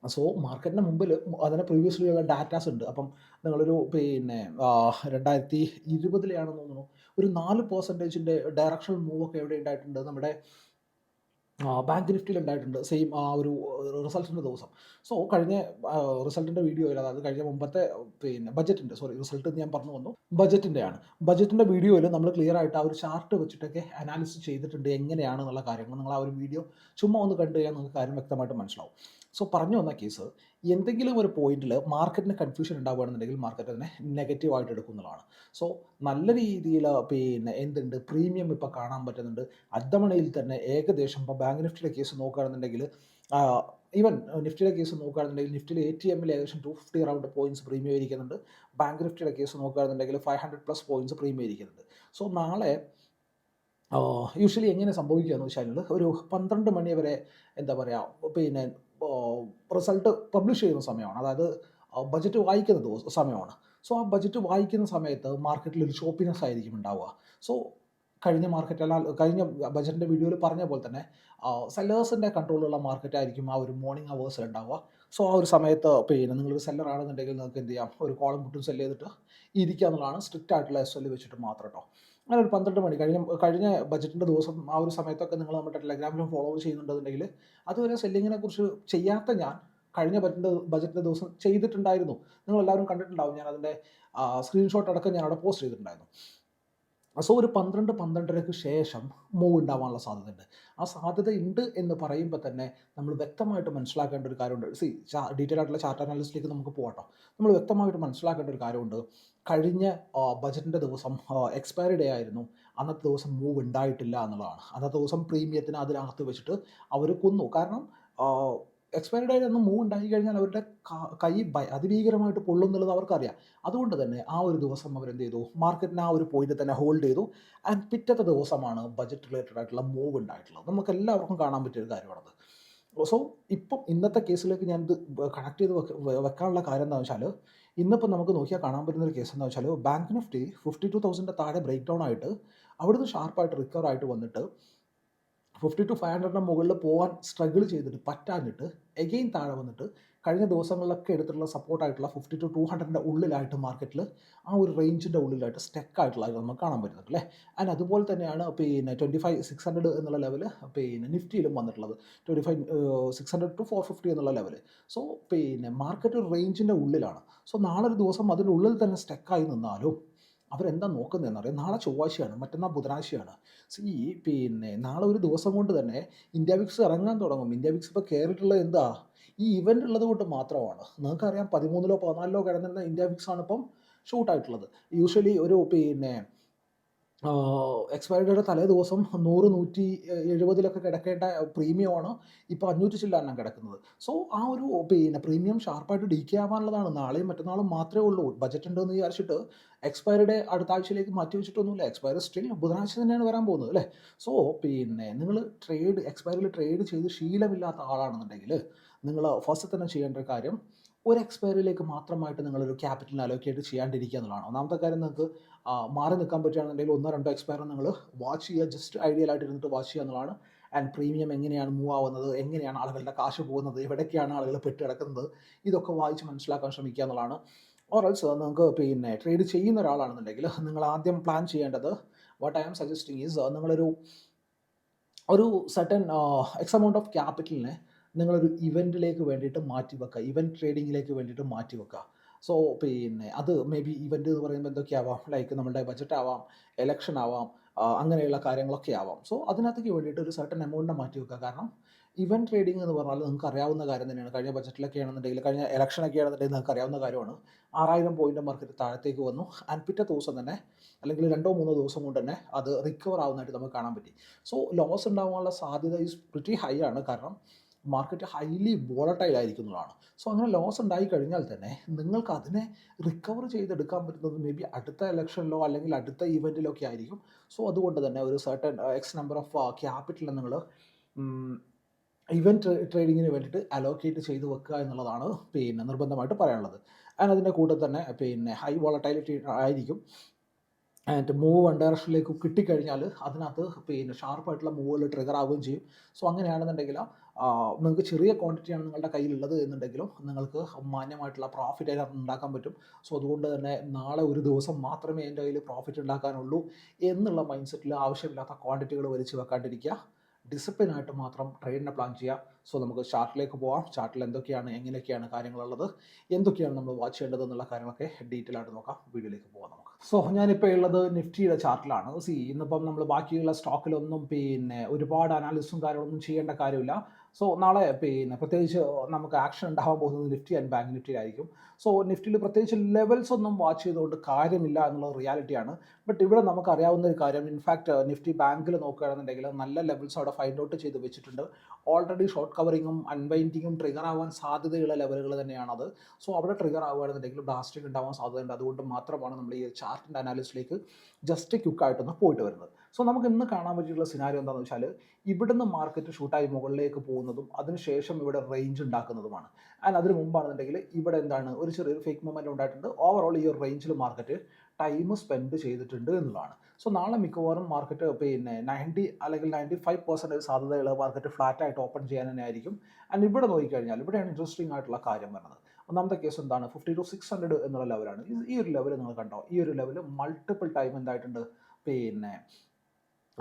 സോ മാർക്കറ്റിന് മുമ്പിൽ അതിനെ പ്രീവിയസ്ലി ഉള്ള ഡാറ്റാസ് ഉണ്ട്. അപ്പം നിങ്ങളൊരു 2020 തോന്നുന്നു ഒരു 4% ഡയറക്ഷണൽ മൂവൊക്കെ എവിടെ ഉണ്ടായിട്ടുണ്ട്? നമ്മുടെ ബാങ്ക് നിഫ്റ്റിയിൽ ഉണ്ടായിട്ടുണ്ട്. സെയിം ആ ഒരു റിസൾട്ടിൻ്റെ ദിവസം. സോ കഴിഞ്ഞ റിസൾട്ടിൻ്റെ വീഡിയോയിൽ, അതായത് കഴിഞ്ഞ മുമ്പത്തെ ബജറ്റിൻ്റെ റിസൾട്ട് എന്ന് ഞാൻ പറഞ്ഞു വന്നു, ബജറ്റിൻ്റെ വീഡിയോയിൽ നമ്മൾ ക്ലിയർ ആയിട്ട് ആ ഒരു ചാർട്ട് വെച്ചിട്ടൊക്കെ അനാലിസിസ് ചെയ്തിട്ടുണ്ട് എങ്ങനെയാണെന്നുള്ള കാര്യങ്ങൾ. നിങ്ങൾ ആ ഒരു വീഡിയോ ചുമ്മാ ഒന്ന് കണ്ടു കഴിഞ്ഞാൽ നിങ്ങൾക്ക് കാര്യം വ്യക്തമായിട്ട് മനസ്സിലാവും. സോ പറഞ്ഞു വന്ന കേസ്, എന്തെങ്കിലും ഒരു പോയിന്റിൽ മാർക്കറ്റിന് കൺഫ്യൂഷൻ ഉണ്ടാവുകയാണെന്നുണ്ടെങ്കിൽ മാർക്കറ്റ് അതിനെ നെഗറ്റീവായിട്ട് എടുക്കുന്നതാണ്. സോ നല്ല രീതിയിൽ എന്തുണ്ട്, പ്രീമിയം ഇപ്പോൾ കാണാൻ പറ്റുന്നുണ്ട്. അddമണിയിൽ തന്നെ ഏകദേശം ഇപ്പോൾ ബാങ്ക് നിഫ്റ്റിയുടെ കേസ് നോക്കുകയാണെന്നുണ്ടെങ്കിൽ, ഈവൻ നിഫ്റ്റിയുടെ കേസ് നോക്കുകയാണെന്നുണ്ടെങ്കിൽ നിഫ്റ്റിയിൽ ATMൽ ഏകദേശം 250 അറൗണ്ട് പോയിന്റ്സ് പ്രീമിയം ഇരിക്കുന്നുണ്ട്. ബാങ്ക് നിഫ്റ്റിയുടെ കേസ് നോക്കുകയാണെന്നുണ്ടെങ്കിൽ 500+ പോയിന്റ്സ് പ്രീമിയം ഇരിക്കുന്നുണ്ട്. സോ നാളെ യൂഷ്വലി എങ്ങനെ സംഭവിക്കുക എന്ന് വെച്ചാൽ ഒരു 12 മണി വരെ എന്താ പറയുക റിസൾട്ട് പബ്ലിഷ് ചെയ്യുന്ന സമയമാണ്, അതായത് ബജറ്റ് വായിക്കുന്ന സമയമാണ്. സോ ആ ബജറ്റ് വായിക്കുന്ന സമയത്ത് മാർക്കറ്റിൽ ഒരു ഷോപ്പിനെസ് ആയിരിക്കും ഉണ്ടാവുക. സോ കഴിഞ്ഞ ബജറ്റിൻ്റെ വീഡിയോയിൽ പറഞ്ഞ പോലെ തന്നെ സെല്ലേഴ്സിൻ്റെ കൺട്രോളുള്ള മാർക്കറ്റ് ആയിരിക്കും ആ ഒരു മോർണിംഗ് അവേഴ്സിൽ ഉണ്ടാവുക. സോ ആ ഒരു സമയത്ത് നിങ്ങളൊരു സെല്ലർ ആണെന്നുണ്ടെങ്കിൽ നിങ്ങൾക്ക് എന്ത് ചെയ്യാം? ഒരു കോളും പുട്ടും സെല്ല് ചെയ്തിട്ട് ഇരിക്കുക എന്നുള്ളതാണ്. സ്ട്രിക്റ്റ് ആയിട്ടുള്ള SL വെച്ചിട്ട് മാത്രം കേട്ടോ. അങ്ങനെ ഒരു 12 മണി കഴിഞ്ഞ ബജറ്റിൻ്റെ ദിവസം ആ ഒരു സമയത്തൊക്കെ നിങ്ങൾ നമ്മുടെ ടെലഗ്രാമിലും ഫോളോ ചെയ്യുന്നുണ്ടെന്നുണ്ടെങ്കിൽ, അതുവരെ സെല്ലിങ്ങിനെ കുറിച്ച് ചെയ്യാത്ത ഞാൻ കഴിഞ്ഞ ബജറ്റിൻ്റെ ദിവസം ചെയ്തിട്ടുണ്ടായിരുന്നു. നിങ്ങളെല്ലാവരും കണ്ടിട്ടുണ്ടാവും. ഞാൻ അതിൻ്റെ സ്ക്രീൻഷോട്ട് അടക്കം ഞാൻ അവിടെ പോസ്റ്റ് ചെയ്തിട്ടുണ്ടായിരുന്നു. സോ ഒരു 12, 12:30ക്ക് ശേഷം മൂവ് ഉണ്ടാവാനുള്ള സാധ്യതയുണ്ട്. ആ സാധ്യത ഉണ്ട് എന്ന് പറയുമ്പോൾ തന്നെ നമ്മൾ വ്യക്തമായിട്ട് മനസ്സിലാക്കേണ്ട ഒരു കാര്യമുണ്ട്. ഡീറ്റെയിൽ ആയിട്ടുള്ള ചാർട്ട് അനാലിസിസിലേക്ക് നമുക്ക് പോകട്ടോ. നമ്മൾ വ്യക്തമായിട്ട് മനസ്സിലാക്കേണ്ട ഒരു കാര്യമുണ്ട്. കഴിഞ്ഞ ബജറ്റിൻ്റെ ദിവസം എക്സ്പയറി ഡേ ആയിരുന്നു. അന്നത്തെ ദിവസം മൂവ് ഉണ്ടായിട്ടില്ല എന്നുള്ളതാണ്. അന്നത്തെ ദിവസം പ്രീമിയത്തിന് അതിനകത്ത് വെച്ചിട്ട് അവർ കൊന്നു. കാരണം എക്സ്പയറി ഡേയിൽ ഒന്ന് മൂവ് ഉണ്ടായി കഴിഞ്ഞാൽ അവരുടെ കൈ അതിഭീകരമായിട്ട് പൊള്ളും എന്നുള്ളത് അവർക്കറിയാം. അതുകൊണ്ട് തന്നെ ആ ഒരു ദിവസം അവരെന്ത് ചെയ്തു, മാർക്കറ്റിനെ ആ ഒരു പോയിന്റ് തന്നെ ഹോൾഡ് ചെയ്തു. ആൻഡ് പിറ്റത്തെ ദിവസമാണ് ബജറ്റ് റിലേറ്റഡ് ആയിട്ടുള്ള മൂവ് ഉണ്ടായിട്ടുള്ളത്. നമുക്ക് എല്ലാവർക്കും കാണാൻ പറ്റിയ ഒരു കാര്യമാണത്. സോ ഇപ്പം ഇന്നത്തെ കേസിലേക്ക് ഞാൻ ഇത് കണക്ട് ചെയ്ത് വെക്കാനുള്ള കാര്യം എന്താണെന്ന് വെച്ചാൽ, ഇന്നിപ്പോൾ നമുക്ക് നോക്കിയാൽ കാണാൻ പറ്റുന്ന ഒരു കേസ് എന്താണെന്ന് വെച്ചാൽ, ബാങ്ക് നിഫ്റ്റി 52,000 താഴെ ബ്രേക്ക് ഡൗൺ ആയിട്ട് അവിടുന്ന് ഷാർപ്പായിട്ട് റിക്കവർ ആയിട്ട് വന്നിട്ട് 50-500 മുകളിൽ പോകാൻ സ്ട്രഗിൾ ചെയ്തിട്ട് പറ്റാഞ്ഞിട്ട് എഗെയിൻ താഴെ വന്നിട്ട് കഴിഞ്ഞ ദിവസങ്ങളിലൊക്കെ എടുത്തിട്ടുള്ള സപ്പോർട്ടായിട്ടുള്ള 50-200 ഉള്ളിലായിട്ട് മാർക്കറ്റിൽ ആ ഒരു റേഞ്ചിൻ്റെ ഉള്ളിലായിട്ട് സ്റ്റെക്കായിട്ടുള്ള നമുക്ക് കാണാൻ പറ്റുന്നുണ്ട് അല്ലേ. ആൻഡ് അതുപോലെ തന്നെയാണ് പിന്നെ 25,600 എന്നുള്ള ലെവൽ പിന്നെ നിഫ്റ്റിയിലും വന്നിട്ടുള്ളത്. 25,600-450 എന്നുള്ള ലെവൽ. സോ പിന്നെ മാർക്കറ്റ് ഒരു റേഞ്ചിൻ്റെ ഉള്ളിലാണ്. സോ നാളെ ഒരു ദിവസം അതിനുള്ളിൽ തന്നെ സ്റ്റെക്കായി നിന്നാലും അവരെന്താ നോക്കുന്നതെന്നറിയാം. നാളെ ചൊവ്വാഴ്ചയാണ്, മറ്റന്നാൾ ബുധനാഴ്ചയാണ്. പിന്നെ നാളെ ഒരു ദിവസം കൊണ്ട് തന്നെ ഇന്ത്യ വിക്സ് ഇറങ്ങാൻ തുടങ്ങും. ഇന്ത്യ വിക്സ് ഇപ്പോൾ കയറിയിട്ടുള്ളത് എന്താ, ഈ ഇവൻ്റ് ഉള്ളത് കൊണ്ട് മാത്രമാണ്. നിങ്ങൾക്കറിയാം 13-ലോ 14-ലോ കിടന്നിരുന്ന ഇന്ത്യ വിക്സ് ആണ് ഇപ്പം ഷൂട്ടായിട്ടുള്ളത്. യൂഷ്വലി ഒരു പിന്നെ എക്സ്പയറി തലേ ദിവസം 100-170 കിടക്കേണ്ട പ്രീമിയമാണ് ഇപ്പോൾ 500 ചില്ലാനം കിടക്കുന്നത്. സോ ആ ഒരു പിന്നെ പ്രീമിയം ഷാർപ്പായിട്ട് ഡീക്കേ ആവാനുള്ളതാണ്. നാളെയും മറ്റന്നാളും മാത്രമേ ഉള്ളൂ. ബജറ്റ് ഉണ്ടെന്ന് വിചാരിച്ചിട്ട് എക്സ്പയറിയുടെ അടുത്ത ആഴ്ചയിലേക്ക് മാറ്റി വെച്ചിട്ടൊന്നുമില്ല. എക്സ്പയറി സ്റ്റിൽ ബുധനാഴ്ച തന്നെയാണ് വരാൻ പോകുന്നത് അല്ലേ. സോ പിന്നെ നിങ്ങൾ എക്സ്പയറിയിൽ ട്രേഡ് ചെയ്ത് ശീലമില്ലാത്ത ആളാണെന്നുണ്ടെങ്കിൽ നിങ്ങൾ ഫസ്റ്റ് തന്നെ ചെയ്യേണ്ട ഒരു കാര്യം, ഒരു എക്സ്പയറിയിലേക്ക് മാത്രമായിട്ട് നിങ്ങളൊരു ക്യാപിറ്റൽ അലോക്കേറ്റ് ചെയ്യാണ്ടിരിക്കുക എന്നുള്ളതാണ്. ഒന്നാമത്തെ കാര്യം, നിങ്ങൾക്ക് മാറി നിൽക്കാൻ പറ്റുകയാണെന്നുണ്ടെങ്കിൽ 1-2 എക്സ്പയർ നിങ്ങൾ വാച്ച് ചെയ്യുക. ജസ്റ്റ് ഐഡിയൽ ആയിട്ട് ഇരുന്നിട്ട് വാച്ച് ചെയ്യുക എന്നുള്ളതാണ്. ആൻഡ് പ്രീമിയം എങ്ങനെയാണ് മൂവ് ആവുന്നത്, എങ്ങനെയാണ് ആളുകളുടെ കാശ് പോകുന്നത്, എവിടേക്കാണ് ആളുകൾ പെട്ട് കിടക്കുന്നത്, ഇതൊക്കെ വായിച്ച് മനസ്സിലാക്കാൻ ശ്രമിക്കുക എന്നുള്ളതാണ്. ഓറൽസ് നിങ്ങൾക്ക് പിന്നെ ട്രേഡ് ചെയ്യുന്ന ഒരാളാണെന്നുണ്ടെങ്കിൽ നിങ്ങൾ ആദ്യം പ്ലാൻ ചെയ്യേണ്ടത്, what I am suggesting is, ഒരു സർട്ടൻ എക്സ് എമൗണ്ട് ഓഫ് ക്യാപിറ്റലിനെ നിങ്ങളൊരു ഇവൻറ്റിലേക്ക് വേണ്ടിയിട്ട് മാറ്റി വെക്കുക. ഇവൻറ്റ് ട്രേഡിങ്ങിലേക്ക് വേണ്ടിയിട്ട് മാറ്റി വെക്കുക. സോ പിന്നെ അത് മേ ബി ഇവൻറ്റ് എന്ന് പറയുമ്പോൾ എന്തൊക്കെയാവാം, ലൈക്ക് നമ്മുടെ ബജറ്റ് ആവാം, എലക്ഷൻ ആവാം, അങ്ങനെയുള്ള കാര്യങ്ങളൊക്കെ ആവാം. സോ അതിനകത്തേക്ക് വേണ്ടിയിട്ട് ഒരു സർട്ടൻ എമൗണ്ടിനെ മാറ്റി വെക്കുക. കാരണം ഇവൻറ്റ് ട്രേഡിംഗ് എന്ന് പറഞ്ഞാൽ നിങ്ങൾക്ക് അറിയാവുന്ന കാര്യം തന്നെയാണ്. കഴിഞ്ഞ ബജറ്റിലൊക്കെ ആണെന്നുണ്ടെങ്കിൽ, കഴിഞ്ഞ ഇലക്ഷനൊക്കെ ആണെന്നുണ്ടെങ്കിൽ നിങ്ങൾക്ക് അറിയാവുന്ന കാര്യമാണ്. 6,000 പോയിൻ്റ് മാർക്കറ്റ് താഴത്തേക്ക് വന്നു. ആൻഡ് പിറ്റേ ദിവസം തന്നെ, അല്ലെങ്കിൽ 2-3 ദിവസം കൊണ്ട് തന്നെ അത് റിക്കവർ ആവുന്നതായിട്ട് നമുക്ക് കാണാൻ പറ്റി. സോ ലോസ് ഉണ്ടാകാനുള്ള സാധ്യത ഈസ് പ്രിറ്റി ഹൈ ആണ്. കാരണം മാർക്കറ്റ് ഹൈലി വോളട്ടൈൽ ആയിരിക്കുന്നതാണ്. സോ അങ്ങനെ ലോസ് ഉണ്ടായി കഴിഞ്ഞാൽ തന്നെ നിങ്ങൾക്ക് അതിനെ റിക്കവർ ചെയ്തെടുക്കാൻ പറ്റുന്നത് മേ ബി അടുത്ത ഇലക്ഷനിലോ അല്ലെങ്കിൽ അടുത്ത ഇവൻറ്റിലോ ഒക്കെ ആയിരിക്കും. സോ അതുകൊണ്ട് തന്നെ ഒരു certain X number of capital നിങ്ങൾ ഇവൻറ്റ് ട്രേഡിങ്ങിന് വേണ്ടിയിട്ട് അലോക്കേറ്റ് ചെയ്ത് വെക്കുക എന്നുള്ളതാണ് പിന്നെ നിർബന്ധമായിട്ട് പറയാനുള്ളത്. ആൻഡ് അതിൻ്റെ കൂടെ തന്നെ പിന്നെ ഹൈ വോളട്ടൈലിറ്റി ആയിരിക്കും. ആൻഡ് മൂവ് വൺ ഡയറക്ഷനിലേക്ക് കിട്ടിക്കഴിഞ്ഞാൽ അതിനകത്ത് പിന്നെ ഷാർപ്പായിട്ടുള്ള മൂവുകൾ ട്രിഗർ ആവുകയും ചെയ്യും. സോ അങ്ങനെയാണെന്നുണ്ടെങ്കിൽ നിങ്ങൾക്ക് ചെറിയ ക്വാണ്ടിറ്റിയാണ് നിങ്ങളുടെ കയ്യിലുള്ളത് എന്നുണ്ടെങ്കിലും നിങ്ങൾക്ക് മാന്യമായിട്ടുള്ള പ്രോഫിറ്റ് അതിനകത്ത് ഉണ്ടാക്കാൻ പറ്റും. സോ അതുകൊണ്ട് തന്നെ നാളെ ഒരു ദിവസം മാത്രമേ എൻ്റെ കയ്യിൽ പ്രോഫിറ്റ് ഉണ്ടാക്കാനുള്ളൂ എന്നുള്ള മൈൻഡ് സെറ്റിൽ ആവശ്യമില്ലാത്ത ക്വാണ്ടിറ്റികൾ വലിച്ച് വെക്കാണ്ടിരിക്കുക. ഡിസിപ്ലിനായിട്ട് മാത്രം ട്രേഡിനെ പ്ലാൻ ചെയ്യുക. സോ നമുക്ക് ചാർട്ടിലേക്ക് പോകാം. ചാർട്ടിൽ എന്തൊക്കെയാണ്, എങ്ങനെയൊക്കെയാണ് കാര്യങ്ങളുള്ളത്, എന്തൊക്കെയാണ് നമ്മൾ വാച്ച് ചെയ്യേണ്ടത് എന്നുള്ള കാര്യങ്ങളൊക്കെ ഡീറ്റെയിൽ ആയിട്ട് നോക്കാം. വീഡിയോയിലേക്ക് പോകാം നമുക്ക്. സോ ഞാനിപ്പോൾ ഉള്ളത് നിഫ്റ്റിയുടെ ചാർട്ടിലാണ്. ഇന്നിപ്പം നമ്മൾ ബാക്കിയുള്ള സ്റ്റോക്കിലൊന്നും പിന്നെ ഒരുപാട് അനാലിസിസും കാര്യങ്ങളൊന്നും ചെയ്യേണ്ട കാര്യമില്ല. സോ നാളെ പിന്നെ പ്രത്യേകിച്ച് നമുക്ക് ആക്ഷൻ ഉണ്ടാകാൻ പോകുന്നത് നിഫ്റ്റി ആൻഡ് ബാങ്ക് നിഫ്റ്റിയിലായിരിക്കും. സോ നിഫ്റ്റിയിൽ പ്രത്യേകിച്ച് ലെവൽസ് ഒന്നും വാച്ച് ചെയ്തുകൊണ്ട് കാര്യമില്ല എന്നുള്ള റിയാലിറ്റിയാണ്. ബട്ട് ഇവിടെ നമുക്ക് അറിയാവുന്ന ഒരു കാര്യം, ഇൻഫാക്റ്റ് നിഫ്റ്റി ബാങ്കിൽ നോക്കുകയാണെന്നുണ്ടെങ്കിൽ നല്ല ലെവൽസ് അവിടെ ഫൈൻഡ് ഔട്ട് ചെയ്ത് വെച്ചിട്ടുണ്ട്. ഓൾറെഡി ഷോർട്ട് കവറിങ്ങും അൺവൈൻഡിങ്ങും ട്രിഗർ ആവാൻ സാധ്യതയുള്ള ലെവലുകൾ തന്നെയാണത്. സോ അവിടെ ട്രിഗർ ആവുകയാണെന്നുണ്ടെങ്കിൽ ബ്ലാസ്റ്റിംഗ് ഉണ്ടാവാൻ സാധ്യതയുണ്ട്. അതുകൊണ്ട് മാത്രമാണ് നമ്മൾ ഈ ചാർട്ടിൻ്റെ അനാലിസിസിലേക്ക് ജസ്റ്റ് ക്വിക്കായിട്ടൊന്ന് പോയിട്ട് വരുന്നത്. സോ നമുക്ക് ഇന്ന് കാണാൻ പറ്റിയിട്ടുള്ള സിനാരിയോ എന്താണെന്ന് വെച്ചാൽ, ഇവിടുന്ന് മാർക്കറ്റ് ഷൂട്ടായി മുകളിലേക്ക് പോകുന്നതും അതിനുശേഷം ഇവിടെ റേഞ്ച് ഉണ്ടാക്കുന്നതുമാണ്. ആൻഡ് അതിന് മുമ്പാണെന്നുണ്ടെങ്കിൽ ഇവിടെ എന്താണ്, ഒരു ചെറിയൊരു ഫേക്ക് മൂവ്മെൻറ്റ് ഉണ്ടായിട്ടുണ്ട്. ഓവറോൾ ഈ ഒരു റേഞ്ചിൽ മാർക്കറ്റ് ടൈം സ്പെൻഡ് ചെയ്തിട്ടുണ്ട് എന്നുള്ളതാണ്. സോ നാളെ മിക്കവാറും മാർക്കറ്റ് പിന്നെ 90 അല്ലെങ്കിൽ 95% സാധ്യതയുള്ള മാർക്കറ്റ് ഫ്ലാറ്റായിട്ട് ഓപ്പൺ ചെയ്യാൻ തന്നെ ആയിരിക്കും. ആൻഡ് ഇവിടെ നോക്കിക്കഴിഞ്ഞാൽ ഇവിടെയാണ് ഇൻട്രസ്റ്റിംഗ് ആയിട്ടുള്ള കാര്യം വരുന്നത്. ഒന്നാമത്തെ കേസ് എന്താണ്, 52,600 എന്നുള്ള ലെവലാണ്. ഈ ഒരു ലെവൽ നിങ്ങൾ കണ്ടോ, ഈ ഒരു ലെവൽ മൾട്ടിപ്പിൾ ടൈം എന്തായിട്ടുണ്ട് പിന്നെ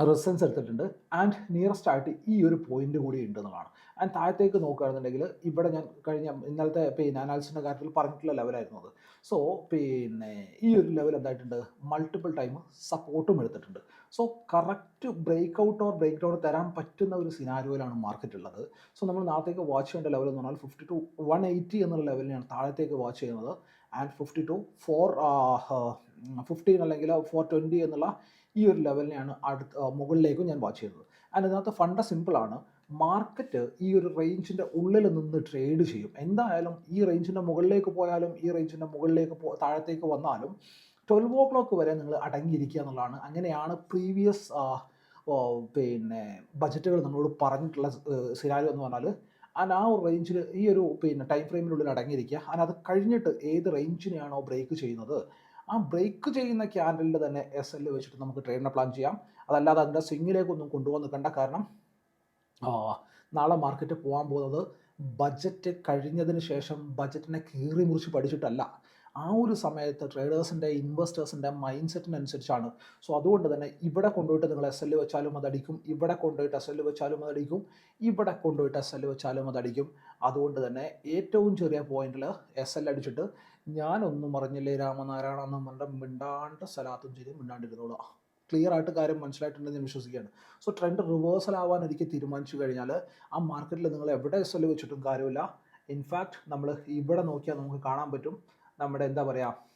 റെസിസ്റ്റൻസ് എടുത്തിട്ടുണ്ട് ആൻഡ് നിയറസ്റ്റ് ആയിട്ട് ഈ ഒരു പോയിന്റ് കൂടി ഉണ്ട് എന്നുള്ളതാണ്. ആൻഡ് താഴത്തേക്ക് നോക്കുകയാണെന്നുണ്ടെങ്കിൽ ഇവിടെ ഞാൻ ഇന്നലത്തെ അനാലിസിൻ്റെ കാര്യത്തിൽ പറഞ്ഞിട്ടുള്ള ലെവലായിരുന്നു അത്. സോ ഈ ഒരു ലെവൽ എന്തായിട്ടുണ്ട്, മൾട്ടിപ്പിൾ ടൈം സപ്പോർട്ടും എടുത്തിട്ടുണ്ട്. So correct break out or break down തരാൻ പറ്റുന്ന ഒരു സിനാരിയോയിലാണ് മാർക്കറ്റ് ഉള്ളത്. സോ നമ്മൾ നാളത്തേക്ക് വാച്ച് ചെയ്യേണ്ട ലെവൽ എന്ന് പറഞ്ഞാൽ 52,180 എന്നുള്ള ലെവലിനെയാണ് താഴത്തേക്ക് വാച്ച് ചെയ്യുന്നത്. ആൻഡ് 52,415 അല്ലെങ്കിൽ 420 എന്നുള്ള ഈ ഒരു ലെവലിനെയാണ് മുകളിലേക്കും ഞാൻ വാച്ച് ചെയ്യുന്നത്. ആൻഡ് ഇതിനകത്ത് ഫണ്ട് സിമ്പിളാണ്. മാർക്കറ്റ് ഈ ഒരു റേഞ്ചിൻ്റെ ഉള്ളിൽ നിന്ന് ട്രേഡ് ചെയ്യും. എന്തായാലും ഈ റേഞ്ചിൻ്റെ മുകളിലേക്ക് പോയാലും ഈ റേഞ്ചിൻ്റെ മുകളിലേക്ക് താഴത്തേക്ക് വന്നാലും 12 വരെ നിങ്ങൾ അടങ്ങിയിരിക്കുക എന്നുള്ളതാണ്. അങ്ങനെയാണ് പ്രീവിയസ് ബജറ്റുകൾ നമ്മളോട് പറഞ്ഞിട്ടുള്ള സിനാരിയോ എന്ന് പറഞ്ഞാൽ. ആൻഡ് ആ ഒരു റേഞ്ചിൽ ഈ ഒരു ടൈം ഫ്രെയിമിനുള്ളിൽ അടങ്ങിയിരിക്കുക. ആൻഡ് അത് കഴിഞ്ഞിട്ട് ഏത് റേഞ്ചിനെയാണോ ബ്രേക്ക് ചെയ്യുന്നത് ആ ബ്രേക്ക് ചെയ്യുന്ന ക്യാൻഡലിൽ തന്നെ SL വെച്ചിട്ട് നമുക്ക് ട്രേഡിനെ പ്ലാൻ ചെയ്യാം. അതല്ലാതെ അതിൻ്റെ സ്വിങ്ങിലേക്കൊന്നും കൊണ്ടുപോകാൻ നിൽക്കേണ്ട. കാരണം നാളെ മാർക്കറ്റ് പോകാൻ പോകുന്നത് ബജറ്റ് കഴിഞ്ഞതിന് ശേഷം ബജറ്റിനെ കീറി മുറിച്ച് പഠിച്ചിട്ടല്ല. ആ ഒരു സമയത്ത് ട്രേഡേഴ്സിൻ്റെ ഇൻവെസ്റ്റേഴ്സിൻ്റെ മൈൻഡ് സെറ്റിനനുസരിച്ചാണ്. സോ അതുകൊണ്ട് തന്നെ ഇവിടെ കൊണ്ടുപോയിട്ട് നിങ്ങൾ SL വെച്ചാലും അതടിക്കും, ഇവിടെ കൊണ്ടുപോയിട്ട് SL വെച്ചാലും അതടിക്കും, ഇവിടെ കൊണ്ടുപോയിട്ട് SL വെച്ചാലും അതടിക്കും. അതുകൊണ്ട് തന്നെ ഏറ്റവും ചെറിയ പോയിന്റിൽ SL അടിച്ചിട്ട് ഞാനൊന്നും പറഞ്ഞില്ലേ രാമനാരായണ എന്ന് പറഞ്ഞാൽ മിണ്ടാണ്ട് സലാത്തും ചെയ്ത് മിണ്ടാണ്ടിരുന്നോളൂ. ക്ലിയർ ആയിട്ട് കാര്യം മനസ്സിലായിട്ടുണ്ടെന്ന് ഞാൻ വിശ്വസിക്കുകയാണ്. സോ ട്രെൻഡ് റിവേഴ്സൽ ആവാൻ ഒരിക്കൽ തീരുമാനിച്ചു കഴിഞ്ഞാൽ ആ മാർക്കറ്റിൽ നിങ്ങൾ എവിടെ SL വെച്ചിട്ടും കാര്യമില്ല. ഇൻഫാക്ട് നമ്മൾ ഇവിടെ നോക്കിയാൽ നമുക്ക് കാണാൻ പറ്റും നമ്മുടെ എന്താ പറയുക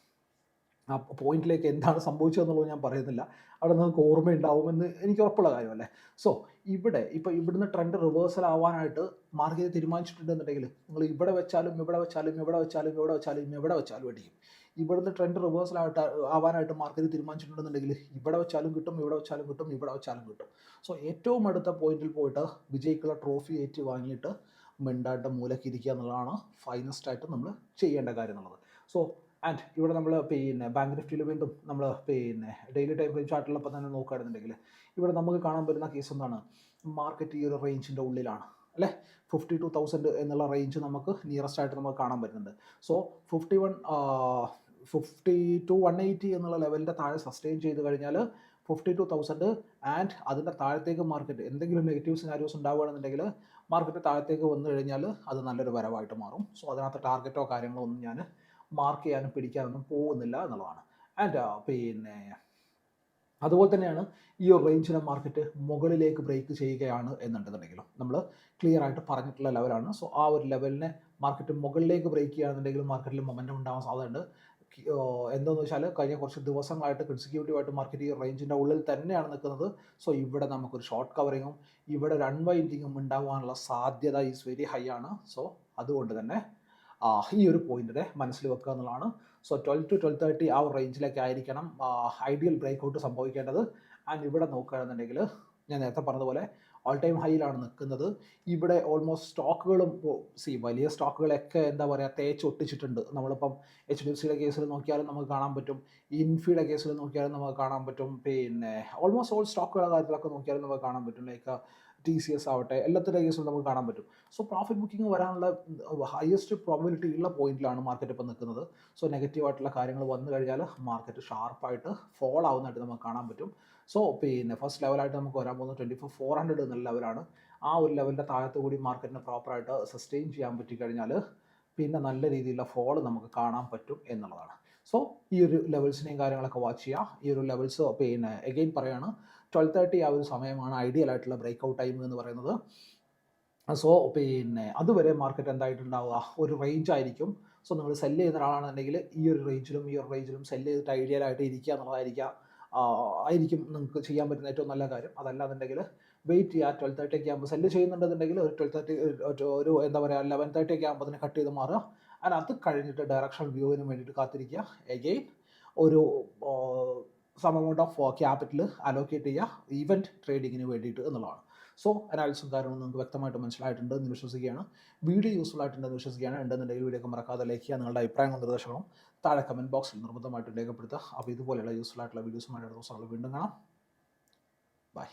ആ പോയിന്റിലേക്ക് എന്താണ് സംഭവിച്ചതെന്നുള്ളത് ഞാൻ പറയുന്നില്ല. അവിടെ നിങ്ങൾക്ക് ഓർമ്മയുണ്ടാവുമെന്ന് എനിക്ക് ഉറപ്പുള്ള കാര്യമല്ലേ. സോ ഇവിടുന്ന് ട്രെൻഡ് റിവേഴ്സൽ ആവാനായിട്ട് മാർക്കറ്റ് തീരുമാനിച്ചിട്ടുണ്ടെന്നുണ്ടെങ്കിൽ നിങ്ങൾ ഇവിടെ വെച്ചാലും ഇവിടെ വെച്ചാലും ഇവിടെ വെച്ചാലും ഇവിടെ വെച്ചാലും എവിടെ വെച്ചാലും അടിക്കും. ഇവിടുന്ന് ട്രെൻഡ് റിവേഴ്സൽ ആവാനായിട്ട് മാർക്കറ്റ് തീരുമാനിച്ചിട്ടുണ്ടെന്നുണ്ടെങ്കിൽ ഇവിടെ വെച്ചാലും കിട്ടും, ഇവിടെ വെച്ചാലും കിട്ടും, ഇവിടെ വെച്ചാലും കിട്ടും. സോ ഏറ്റവും അടുത്ത പോയിന്റിൽ പോയിട്ട് വിജയിക്കുള്ള ട്രോഫി ഏറ്റ് വാങ്ങിയിട്ട് മിണ്ടാണ്ട് മൂലക്ക് ഇരിക്കുക എന്നുള്ളതാണ് ഫൈനസ്റ്റായിട്ട് നമ്മൾ ചെയ്യേണ്ട കാര്യം എന്നുള്ളത്. സോ ആൻഡ് ഇവിടെ നമ്മൾ ബാങ്ക് നിഫ്റ്റിയിൽ വീണ്ടും നമ്മൾ ഡെയിലി ടൈം ഫ്രെയിം ചാർട്ടിലൊപ്പം തന്നെ നോക്കുകയാണെന്നുണ്ടെങ്കിൽ ഇവിടെ നമുക്ക് കാണാൻ പറ്റുന്ന കേസ് എന്താണ്, മാർക്കറ്റ് ഈ ഒരു റേഞ്ചിൻ്റെ ഉള്ളിലാണ് അല്ലേ. 52,000 എന്നുള്ള റേഞ്ച് നമുക്ക് നിയറസ്റ്റ് ആയിട്ട് നമുക്ക് കാണാൻ പറ്റുന്നുണ്ട്. സോ 52,180 എന്നുള്ള ലെവലിൻ്റെ താഴെ സസ്റ്റെയിൻ ചെയ്ത് കഴിഞ്ഞാൽ 52,000 ആൻഡ് അതിൻ്റെ താഴത്തേക്ക് മാർക്കറ്റ് എന്തെങ്കിലും നെഗറ്റീവ് സിനാരിയോസ് ഉണ്ടാവുകയാണെന്നുണ്ടെങ്കിൽ മാർക്കറ്റ് താഴത്തേക്ക് വന്നു കഴിഞ്ഞാൽ അത് നല്ലൊരു വരവായിട്ട് മാറും. സോ അതിനകത്ത് ടാർഗറ്റോ കാര്യങ്ങളോ ഒന്നും ഞാൻ മാർക്ക് ചെയ്യാനും പിടിക്കാനൊന്നും പോകുന്നില്ല എന്നുള്ളതാണ്. ആൻഡ് അതുപോലെ തന്നെയാണ് ഈ ഒരു റേഞ്ചിനെ മാർക്കറ്റ് മുകളിലേക്ക് ബ്രേക്ക് ചെയ്യുകയാണ് എന്നുണ്ടെന്നുണ്ടെങ്കിലും നമ്മൾ ക്ലിയർ ആയിട്ട് പറഞ്ഞിട്ടുള്ള ലെവലാണ്. സോ ആ ഒരു ലെവലിനെ മാർക്കറ്റ് മുകളിലേക്ക് ബ്രേക്ക് ചെയ്യുകയാണെന്നുണ്ടെങ്കിൽ മാർക്കറ്റിൽ മൊമെൻറ്റം ഉണ്ടാവാൻ സാധ്യതയുണ്ട്. എന്താണെന്ന് വെച്ചാൽ കഴിഞ്ഞ കുറച്ച് ദിവസങ്ങളായിട്ട് കൺസിക്യൂട്ടീവായിട്ട് മാർക്കറ്റ് ഈ റേഞ്ചിൻ്റെ ഉള്ളിൽ തന്നെയാണ് നിൽക്കുന്നത്. സോ ഇവിടെ നമുക്കൊരു ഷോർട്ട് കവറിങ്ങും ഇവിടെ ഒരു അൺവൈൻഡിങ്ങും ഉണ്ടാകാനുള്ള സാധ്യത ഈസ് വെരി ഹൈ ആണ്. സോ അതുകൊണ്ട് തന്നെ ഈ ഒരു പോയിന്റിനെ മനസ്സിൽ വെക്കുക എന്നുള്ളതാണ്. സോ 12 to 12:30 ആ ഒരു റേഞ്ചിലേക്ക് ആയിരിക്കണം ഐഡിയൽ ബ്രേക്ക് ഔട്ട് സംഭവിക്കേണ്ടത്. ആൻഡ് ഇവിടെ നോക്കുകയാണെന്നുണ്ടെങ്കിൽ ഞാൻ നേരത്തെ പറഞ്ഞതുപോലെ ഓൾ ടൈം ഹൈയിലാണ് നിൽക്കുന്നത്. ഇവിടെ ഓൾമോസ്റ്റ് സ്റ്റോക്കുകളും വലിയ സ്റ്റോക്കുകളൊക്കെ എന്താ പറയുക തേച്ചൊട്ടിച്ചിട്ടുണ്ട്. നമ്മളിപ്പം HDFCയുടെ കേസിൽ നോക്കിയാലും നമുക്ക് കാണാൻ പറ്റും, ഇൻഫിയുടെ കേസിൽ നോക്കിയാലും നമുക്ക് കാണാൻ പറ്റും, ഓൾമോസ്റ്റ് ഓൾ സ്റ്റോക്കുകളുടെ കാര്യത്തിലൊക്കെ നോക്കിയാലും നമുക്ക് കാണാൻ പറ്റും. ലൈക്ക് TCS ആവട്ടെ എല്ലാത്തിൻ്റെ കേസിലും നമുക്ക് കാണാൻ പറ്റും. സോ പ്രോഫിറ്റ് ബുക്കിംഗ് വരാനുള്ള ഹയസ്റ്റ് പ്രോബിലിറ്റി ഉള്ള പോയിന്റിലാണ് മാർക്കറ്റ് ഇപ്പോൾ നിൽക്കുന്നത്. സോ നെഗറ്റീവായിട്ടുള്ള കാര്യങ്ങൾ വന്നു കഴിഞ്ഞാൽ മാർക്കറ്റ് ഷാർപ്പായിട്ട് ഫോൾ ആവുന്നതായിട്ട് നമുക്ക് കാണാൻ പറ്റും. സോ ഫസ്റ്റ് ലെവലായിട്ട് നമുക്ക് വരാൻ പോകുന്നത് 24,400 എന്നുള്ള ലെവലാണ്. ആ ഒരു ലെവലിൻ്റെ താഴത്ത് കൂടി മാർക്കറ്റിന് പ്രോപ്പറായിട്ട് സസ്റ്റെയിൻ ചെയ്യാൻ പറ്റിക്കഴിഞ്ഞാൽ പിന്നെ നല്ല രീതിയിലുള്ള ഫോൾ നമുക്ക് കാണാൻ പറ്റും എന്നുള്ളതാണ്. സോ ഈ ഒരു ലെവൽസിനെയും കാര്യങ്ങളൊക്കെ വാച്ച് ചെയ്യുക. ഈ ഒരു ലെവൽസ് എഗെയിൻ പറയുകയാണ് 12:30 ആ ഒരു സമയമാണ് ഐഡിയൽ ആയിട്ടുള്ള ബ്രേക്ക് ഔട്ട് ടൈം എന്ന് പറയുന്നത്. സോ അതുവരെ മാർക്കറ്റ് എന്തായിട്ടുണ്ടാവുക ഒരു റേഞ്ച് ആയിരിക്കും. സോ നിങ്ങൾ സെല്ല് ചെയ്യുന്ന ഒരാളാണെന്നുണ്ടെങ്കിൽ ഈ ഒരു റേഞ്ചിലും സെല്ല് ചെയ്തിട്ട് ഐഡിയലായിട്ട് ഇരിക്കുക എന്നുള്ളതായിരിക്കും നിങ്ങൾക്ക് ചെയ്യാൻ പറ്റുന്ന ഏറ്റവും നല്ല കാര്യം. അതല്ലാന്നുണ്ടെങ്കിൽ വെയിറ്റ് ചെയ്യുക. 12:30 ഒക്കെ ആകുമ്പോൾ സെല്ല് ചെയ്യുന്നുണ്ടെന്നുണ്ടെങ്കിൽ ഒരു 12:30 ഒരു എന്താ പറയുക 11:30 ഒക്കെ ആകുമ്പോൾ അതിനെ കട്ട് ചെയ്ത് മാറുക. ആൻഡ് അത് കഴിഞ്ഞിട്ട് ഡയറക്ഷണൽ വ്യൂവിന് വേണ്ടിയിട്ട് കാത്തിരിക്കുക. എഗെയിൻ ഒരു sum amount of capital allocate ചെയ്യുക ഈവൻറ്റ് ട്രേഡിങ്ങിന് വേണ്ടിയിട്ട് എന്നുള്ളതാണ്. സോ അനാലിസും കാര്യങ്ങളും നിങ്ങൾക്ക് വ്യക്തമായിട്ട് മനസ്സിലായിട്ടുണ്ട് എന്ന് വിശ്വസിക്കുകയാണ്. വീഡിയോ യൂസ്ഫുൾ ആയിട്ടുണ്ടെന്ന് വിശ്വസിക്കുകയാണ്. ഉണ്ടെന്നുണ്ടെങ്കിൽ വീഡിയോ മറക്കാതെ ലൈക്ക് ചെയ്യുക. നിങ്ങളുടെ അഭിപ്രായങ്ങളും നിർദ്ദേശങ്ങളും താഴെ കമൻറ്റ് ബോക്സിൽ നിർബന്ധമായിട്ട് രേഖപ്പെടുത്തുക. അപ്പോൾ ഇതുപോലെയുള്ള യൂസ്ഫുൾ ആയിട്ടുള്ള വീഡിയോസുമായിട്ട് ദിവസങ്ങൾ വീണ്ടും കാണാം. ബൈ.